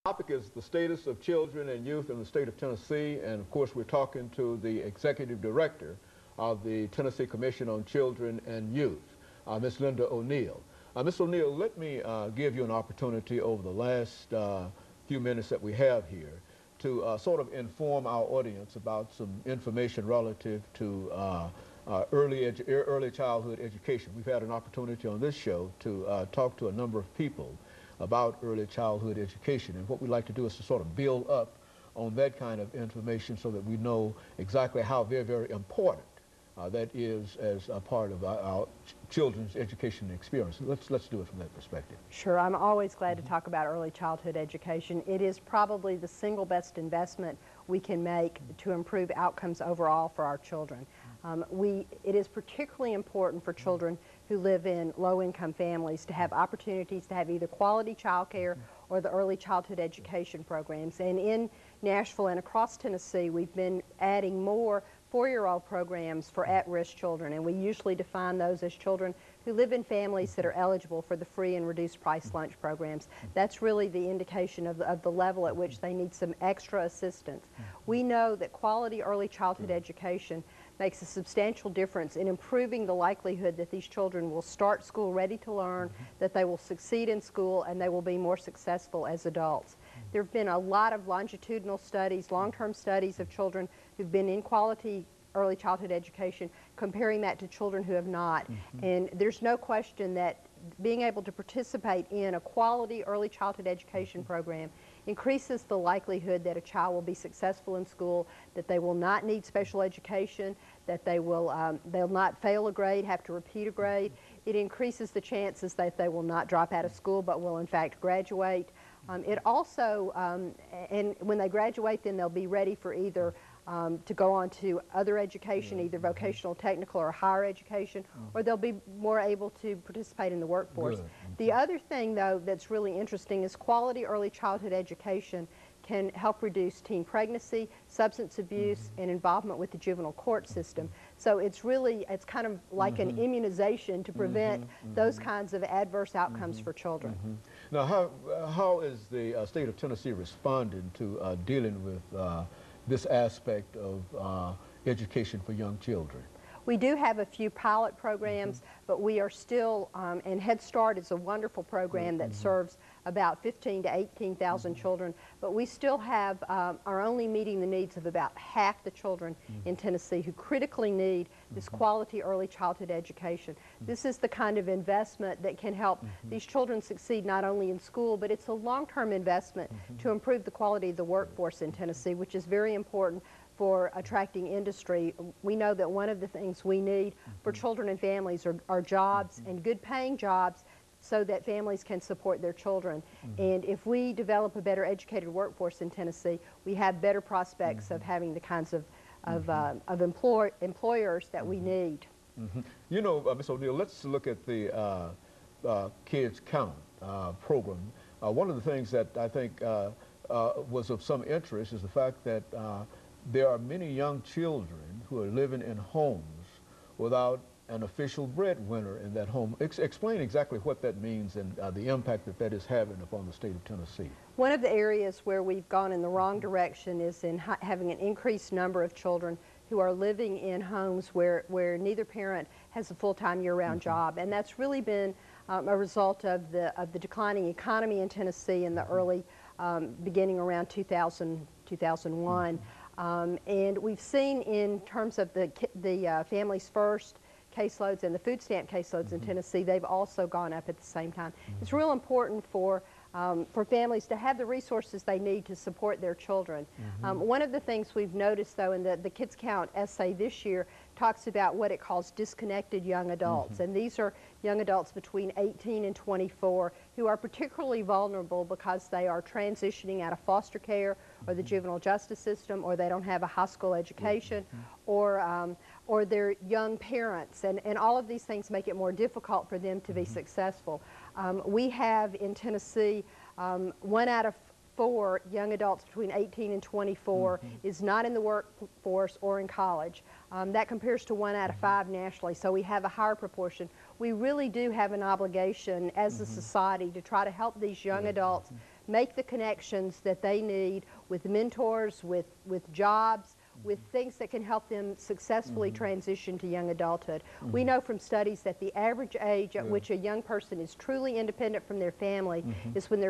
Topic is the status of children and youth in the state of Tennessee, and of course we're talking to the executive director of the Tennessee Commission on Children and Youth, Ms. Linda O'Neal. Ms. O'Neal, let me give you an opportunity over the last few minutes that we have here to sort of inform our audience about some information relative to early childhood education. We've had an opportunity on this show to talk to a number of people about early childhood education, and what we'd like to do is to sort of build up on that kind of information so that we know exactly how very, very important that is as a part of our children's education experience. Let's do it from that perspective. Sure, I'm always glad to talk about early childhood education. It is probably the single best investment we can make to improve outcomes overall for our children. It is particularly important for children who live in low-income families to have opportunities to have either quality child care or the early childhood education programs. And in Nashville and across Tennessee, we've been adding more four-year-old programs for at-risk children, and we usually define those as children who live in families that are eligible for the free and reduced price lunch programs. That's really the indication of the level at which they need some extra assistance. We know that quality early childhood education makes a substantial difference in improving the likelihood that these children will start school ready to learn, that they will succeed in school, and they will be more successful as adults. There have been a lot of longitudinal studies, long-term studies of children who've been in quality early childhood education, comparing that to children who have not. And there's no question that being able to participate in a quality early childhood education program increases the likelihood that a child will be successful in school, that they will not need special education, that they'll not fail a grade, have to repeat a grade. It increases the chances that they will not drop out of school but will in fact graduate. It also, and when they graduate, then they'll be ready for either to go on to other education, either vocational, technical, or higher education, or they'll be more able to participate in the workforce. The other thing, though, that's really interesting is quality early childhood education can help reduce teen pregnancy, substance abuse, and involvement with the juvenile court system. So it's kind of like an immunization to prevent those kinds of adverse outcomes for children. Now, how is the state of Tennessee responding to dealing with this aspect of education for young children? We do have a few pilot programs, but we are still, and Head Start is a wonderful program that serves about 15,000 to 18,000 children, but we still have, are only meeting the needs of about half the children in Tennessee who critically need this quality early childhood education. This is the kind of investment that can help these children succeed not only in school, but it's a long-term investment to improve the quality of the workforce in Tennessee, which is very important for attracting industry. We know that one of the things we need for children and families are jobs, and good paying jobs, so that families can support their children. And if we develop a better educated workforce in Tennessee, we have better prospects of having the kinds of employers that we need. You know, Ms. O'Neal, let's look at the Kids Count program. One of the things that I think was of some interest is the fact that there are many young children who are living in homes without an official breadwinner in that home. Explain exactly what that means and the impact that that is having upon the state of Tennessee. One of the areas where we've gone in the wrong direction is in having an increased number of children who are living in homes where neither parent has a full-time year-round job. And that's really been a result of the declining economy in Tennessee in the early, beginning around 2000, 2001. And we've seen in terms of the Families First caseloads and the food stamp caseloads in Tennessee, they've also gone up at the same time. It's real important for families to have the resources they need to support their children. One of the things we've noticed, though, in the Kids Count essay this year talks about what it calls disconnected young adults. And these are young adults between 18 and 24 who are particularly vulnerable because they are transitioning out of foster care or the juvenile justice system, or they don't have a high school education, or they're young parents. And all of these things make it more difficult for them to be successful. We have in Tennessee 1 out of 4 young adults between 18 and 24 is not in the workforce or in college. That compares to 1 out of 5 nationally, so we have a higher proportion. We really do have an obligation as a society to try to help these young adults make the connections that they need with mentors, with jobs, with things that can help them successfully transition to young adulthood. We know from studies that the average age at which a young person is truly independent from their family is when they're